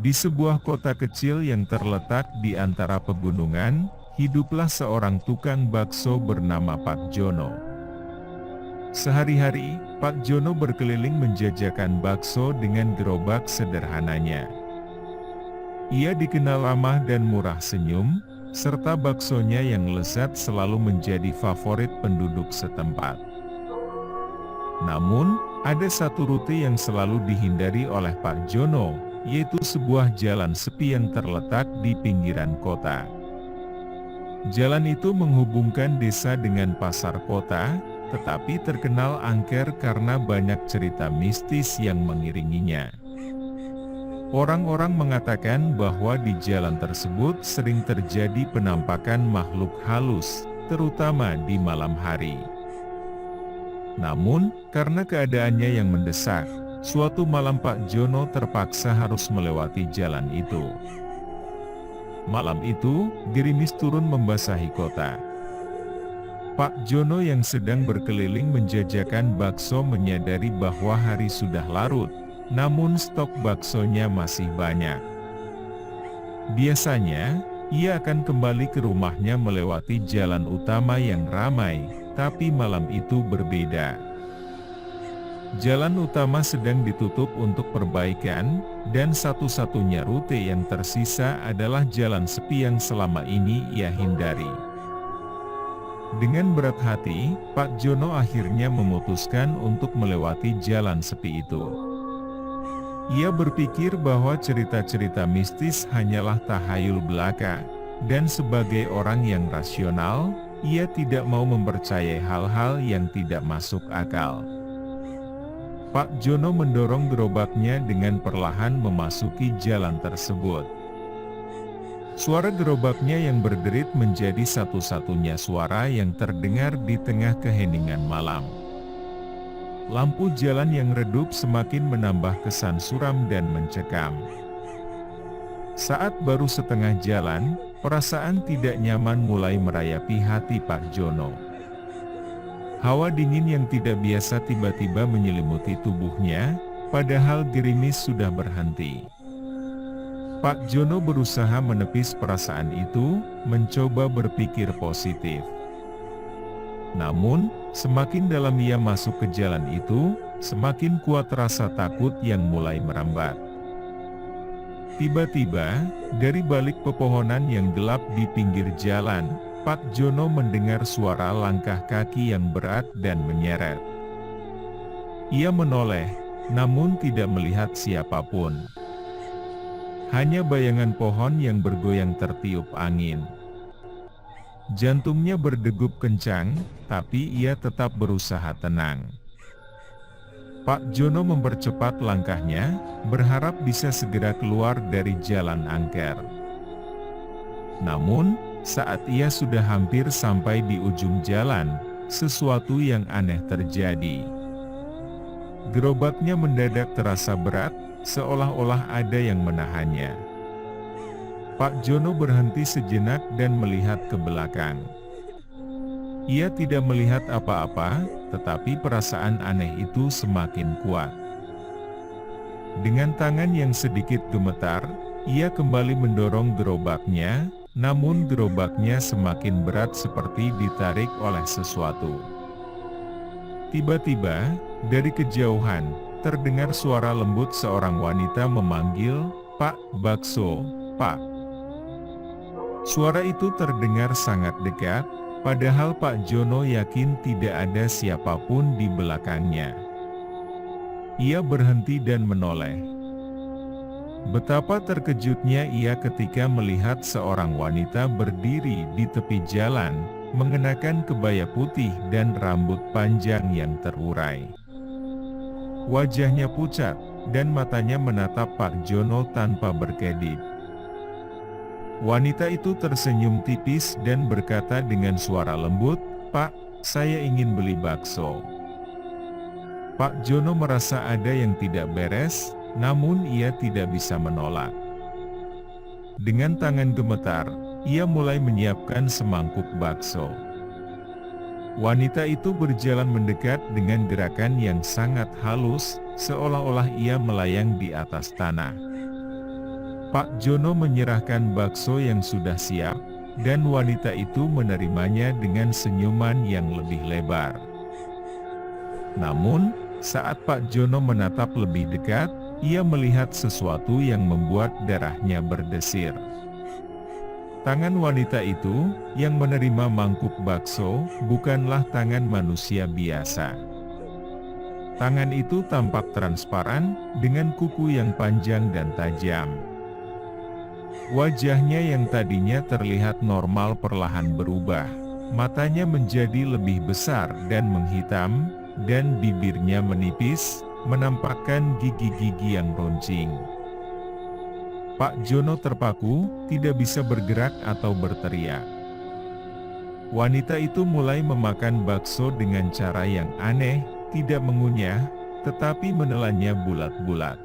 Di sebuah kota kecil yang terletak di antara pegunungan, hiduplah seorang tukang bakso bernama Pak Jono. Sehari-hari, Pak Jono berkeliling menjajakan bakso dengan gerobak sederhananya. Ia dikenal ramah dan murah senyum, serta baksonya yang lezat selalu menjadi favorit penduduk setempat. Namun, ada satu rute yang selalu dihindari oleh Pak Jono, yaitu sebuah jalan sepi yang terletak di pinggiran kota. Jalan itu menghubungkan desa dengan pasar kota, tetapi terkenal angker karena banyak cerita mistis yang mengiringinya. Orang-orang mengatakan bahwa di jalan tersebut sering terjadi penampakan makhluk halus, terutama di malam hari. Namun, karena keadaannya yang mendesak, suatu malam Pak Jono terpaksa harus melewati jalan itu. Malam itu, gerimis turun membasahi kota. Pak Jono yang sedang berkeliling menjajakan bakso menyadari bahwa hari sudah larut, namun stok baksonya masih banyak. Biasanya, ia akan kembali ke rumahnya melewati jalan utama yang ramai, tapi malam itu berbeda. Jalan utama sedang ditutup untuk perbaikan, dan satu-satunya rute yang tersisa adalah jalan sepi yang selama ini ia hindari. Dengan berat hati, Pak Jono akhirnya memutuskan untuk melewati jalan sepi itu. Ia berpikir bahwa cerita-cerita mistis hanyalah tahayul belaka, dan sebagai orang yang rasional, ia tidak mau mempercayai hal-hal yang tidak masuk akal. Pak Jono mendorong gerobaknya dengan perlahan memasuki jalan tersebut. Suara gerobaknya yang berderit menjadi satu-satunya suara yang terdengar di tengah keheningan malam. Lampu jalan yang redup semakin menambah kesan suram dan mencekam. Saat baru setengah jalan, perasaan tidak nyaman mulai merayapi hati Pak Jono. Hawa dingin yang tidak biasa tiba-tiba menyelimuti tubuhnya, padahal gerimis sudah berhenti. Pak Jono berusaha menepis perasaan itu, mencoba berpikir positif. Namun, semakin dalam ia masuk ke jalan itu, semakin kuat rasa takut yang mulai merambat. Tiba-tiba, dari balik pepohonan yang gelap di pinggir jalan, Pak Jono mendengar suara langkah kaki yang berat dan menyeret. Ia menoleh, namun tidak melihat siapapun. Hanya bayangan pohon yang bergoyang tertiup angin. Jantungnya berdegup kencang, tapi ia tetap berusaha tenang. Pak Jono mempercepat langkahnya, berharap bisa segera keluar dari jalan angker. Namun, saat ia sudah hampir sampai di ujung jalan, sesuatu yang aneh terjadi. Gerobaknya mendadak terasa berat, seolah-olah ada yang menahannya. Pak Jono berhenti sejenak dan melihat ke belakang. Ia tidak melihat apa-apa, tetapi perasaan aneh itu semakin kuat. Dengan tangan yang sedikit gemetar, ia kembali mendorong gerobaknya, namun gerobaknya semakin berat seperti ditarik oleh sesuatu. Tiba-tiba, dari kejauhan, terdengar suara lembut seorang wanita memanggil, "Pak Bakso, Pak." Suara itu terdengar sangat dekat, padahal Pak Jono yakin tidak ada siapapun di belakangnya. Ia berhenti dan menoleh. Betapa terkejutnya ia ketika melihat seorang wanita berdiri di tepi jalan, mengenakan kebaya putih dan rambut panjang yang terurai. Wajahnya pucat, dan matanya menatap Pak Jono tanpa berkedip. Wanita itu tersenyum tipis dan berkata dengan suara lembut, "Pak, saya ingin beli bakso." Pak Jono merasa ada yang tidak beres, namun ia tidak bisa menolak. Dengan tangan gemetar, ia mulai menyiapkan semangkuk bakso. Wanita itu berjalan mendekat dengan gerakan yang sangat halus, seolah-olah ia melayang di atas tanah. Pak Jono menyerahkan bakso yang sudah siap, dan wanita itu menerimanya dengan senyuman yang lebih lebar. Namun, saat Pak Jono menatap lebih dekat, ia melihat sesuatu yang membuat darahnya berdesir. Tangan wanita itu, yang menerima mangkuk bakso, bukanlah tangan manusia biasa. Tangan itu tampak transparan, dengan kuku yang panjang dan tajam. Wajahnya yang tadinya terlihat normal perlahan berubah. Matanya menjadi lebih besar dan menghitam, dan bibirnya menipis, menampakkan gigi-gigi yang runcing. Pak Jono terpaku, tidak bisa bergerak atau berteriak. Wanita itu mulai memakan bakso dengan cara yang aneh, tidak mengunyah, tetapi menelannya bulat-bulat.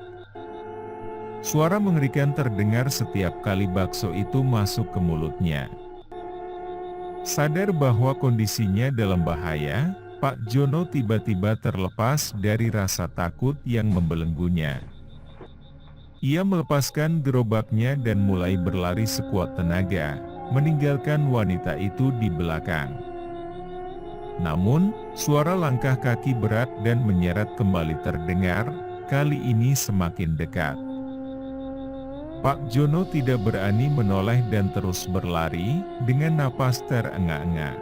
Suara mengerikan terdengar setiap kali bakso itu masuk ke mulutnya. Sadar bahwa kondisinya dalam bahaya, Pak Jono tiba-tiba terlepas dari rasa takut yang membelenggunya. Ia melepaskan gerobaknya dan mulai berlari sekuat tenaga, meninggalkan wanita itu di belakang. Namun, suara langkah kaki berat dan menyeret kembali terdengar, kali ini semakin dekat. Pak Jono tidak berani menoleh dan terus berlari, dengan napas terengah-engah.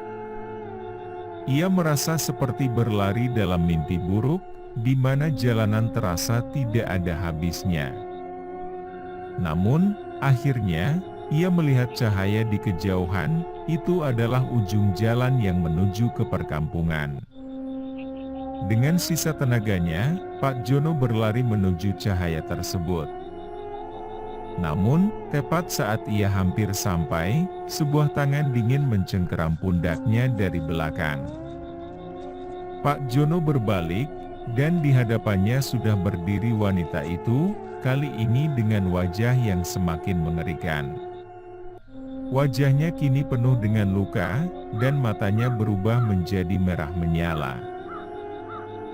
Ia merasa seperti berlari dalam mimpi buruk, di mana jalanan terasa tidak ada habisnya. Namun, akhirnya, ia melihat cahaya di kejauhan, itu adalah ujung jalan yang menuju ke perkampungan. Dengan sisa tenaganya, Pak Jono berlari menuju cahaya tersebut. Namun, tepat saat ia hampir sampai, sebuah tangan dingin mencengkeram pundaknya dari belakang. Pak Jono berbalik, dan di hadapannya sudah berdiri wanita itu, kali ini dengan wajah yang semakin mengerikan. Wajahnya kini penuh dengan luka, dan matanya berubah menjadi merah menyala.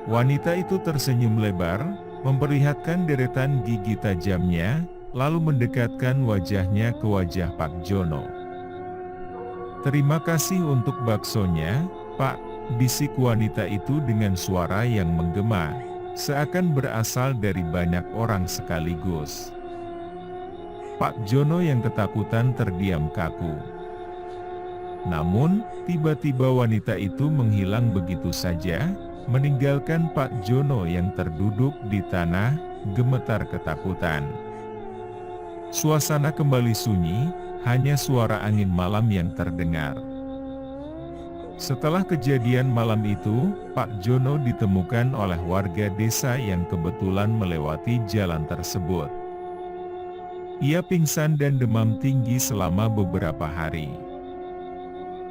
Wanita itu tersenyum lebar, memperlihatkan deretan gigi tajamnya, lalu mendekatkan wajahnya ke wajah Pak Jono. "Terima kasih untuk baksonya, Pak," bisik wanita itu dengan suara yang menggema, seakan berasal dari banyak orang sekaligus. Pak Jono yang ketakutan terdiam kaku. Namun, tiba-tiba wanita itu menghilang begitu saja, meninggalkan Pak Jono yang terduduk di tanah, gemetar ketakutan. Suasana kembali sunyi, hanya suara angin malam yang terdengar. Setelah kejadian malam itu, Pak Jono ditemukan oleh warga desa yang kebetulan melewati jalan tersebut. Ia pingsan dan demam tinggi selama beberapa hari.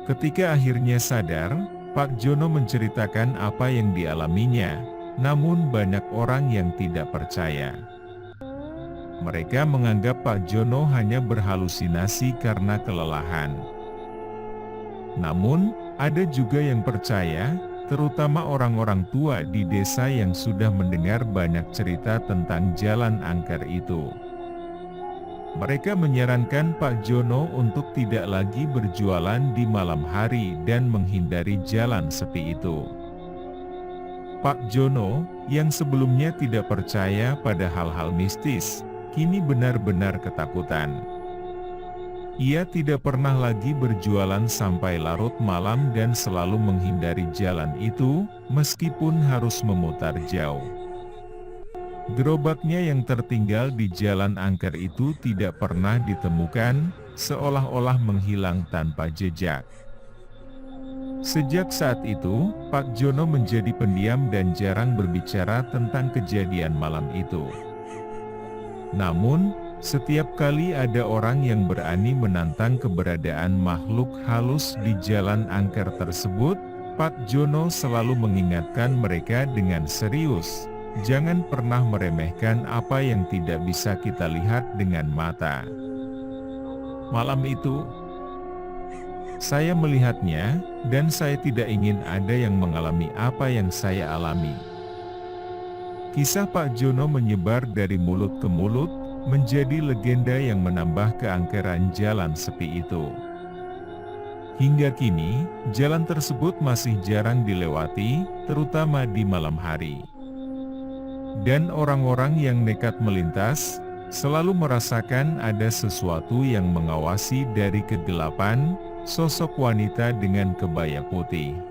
Ketika akhirnya sadar, Pak Jono menceritakan apa yang dialaminya, namun banyak orang yang tidak percaya. Mereka menganggap Pak Jono hanya berhalusinasi karena kelelahan. Namun, ada juga yang percaya, terutama orang-orang tua di desa yang sudah mendengar banyak cerita tentang jalan angker itu. Mereka menyarankan Pak Jono untuk tidak lagi berjualan di malam hari dan menghindari jalan sepi itu. Pak Jono, yang sebelumnya tidak percaya pada hal-hal mistis, kini benar-benar ketakutan. Ia tidak pernah lagi berjualan sampai larut malam dan selalu menghindari jalan itu, meskipun harus memutar jauh. Gerobaknya yang tertinggal di jalan angker itu tidak pernah ditemukan, seolah-olah menghilang tanpa jejak. Sejak saat itu, Pak Jono menjadi pendiam dan jarang berbicara tentang kejadian malam itu. Namun, setiap kali ada orang yang berani menantang keberadaan makhluk halus di jalan angker tersebut, Pak Jono selalu mengingatkan mereka dengan serius, jangan pernah meremehkan apa yang tidak bisa kita lihat dengan mata. Malam itu, Saya melihatnya, dan saya tidak ingin ada yang mengalami apa yang saya alami." Kisah Pak Jono menyebar dari mulut ke mulut, menjadi legenda yang menambah keangkeran jalan sepi itu. Hingga kini, jalan tersebut masih jarang dilewati, terutama di malam hari. Dan orang-orang yang nekat melintas, selalu merasakan ada sesuatu yang mengawasi dari kegelapan, sosok wanita dengan kebaya putih.